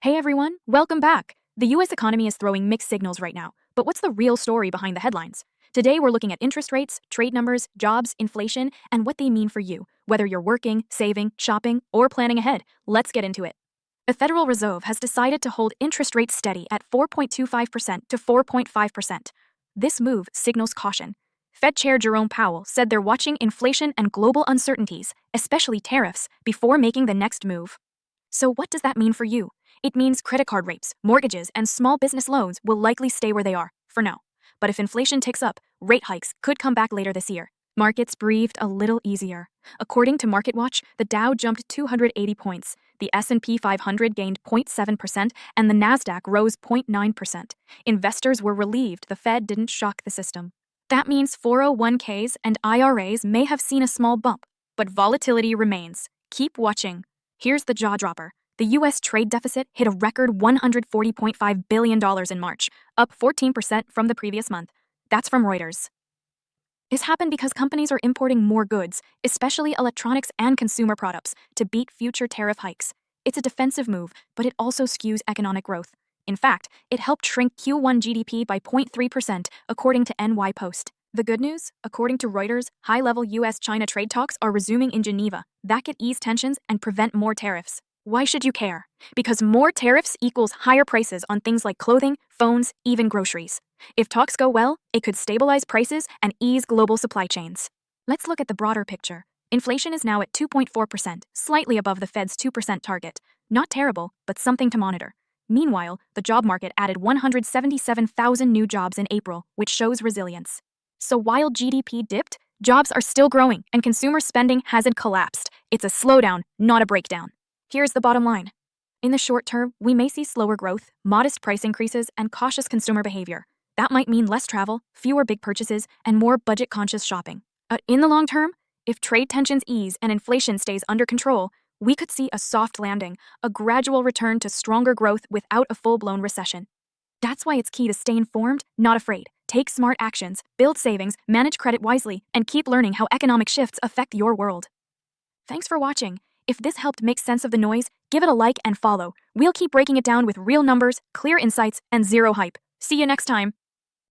Hey everyone, welcome back. The US economy is throwing mixed signals right now, but what's the real story behind the headlines? Today we're looking at interest rates, trade numbers, jobs, inflation, and what they mean for you, whether you're working, saving, shopping, or planning ahead. Let's get into it. The Federal Reserve has decided to hold interest rates steady at 4.25% to 4.5%. This move signals caution. Fed Chair Jerome Powell said they're watching inflation and global uncertainties, especially tariffs, before making the next move. So what does that mean for you? It means credit card rates, mortgages, and small business loans will likely stay where they are, for now. But if inflation ticks up, rate hikes could come back later this year. Markets breathed a little easier. According to MarketWatch, the Dow jumped 280 points, the S&P 500 gained 0.7%, and the Nasdaq rose 0.9%. Investors were relieved the Fed didn't shock the system. That means 401ks and IRAs may have seen a small bump, but volatility remains. Keep watching. Here's the jaw dropper. The U.S. trade deficit hit a record $140.5 billion in March, up 14% from the previous month. That's from Reuters. This happened because companies are importing more goods, especially electronics and consumer products, to beat future tariff hikes. It's a defensive move, but it also skews economic growth. In fact, it helped shrink Q1 GDP by 0.3%, according to NY Post. The good news? According to Reuters, high-level U.S.-China trade talks are resuming in Geneva. That could ease tensions and prevent more tariffs. Why should you care? Because more tariffs equals higher prices on things like clothing, phones, even groceries. If talks go well, it could stabilize prices and ease global supply chains. Let's look at the broader picture. Inflation is now at 2.4%, slightly above the Fed's 2% target. Not terrible, but something to monitor. Meanwhile, the job market added 177,000 new jobs in April, which shows resilience. So while GDP dipped, jobs are still growing and consumer spending hasn't collapsed. It's a slowdown, not a breakdown. Here's the bottom line. In the short term, we may see slower growth, modest price increases, and cautious consumer behavior. That might mean less travel, fewer big purchases, and more budget-conscious shopping. In the long term, if trade tensions ease and inflation stays under control, we could see a soft landing, a gradual return to stronger growth without a full-blown recession. That's why it's key to stay informed, not afraid. Take smart actions, build savings, manage credit wisely, and keep learning how economic shifts affect your world. Thanks for watching. If this helped make sense of the noise, give it a like and follow. We'll keep breaking it down with real numbers, clear insights, and zero hype. See you next time.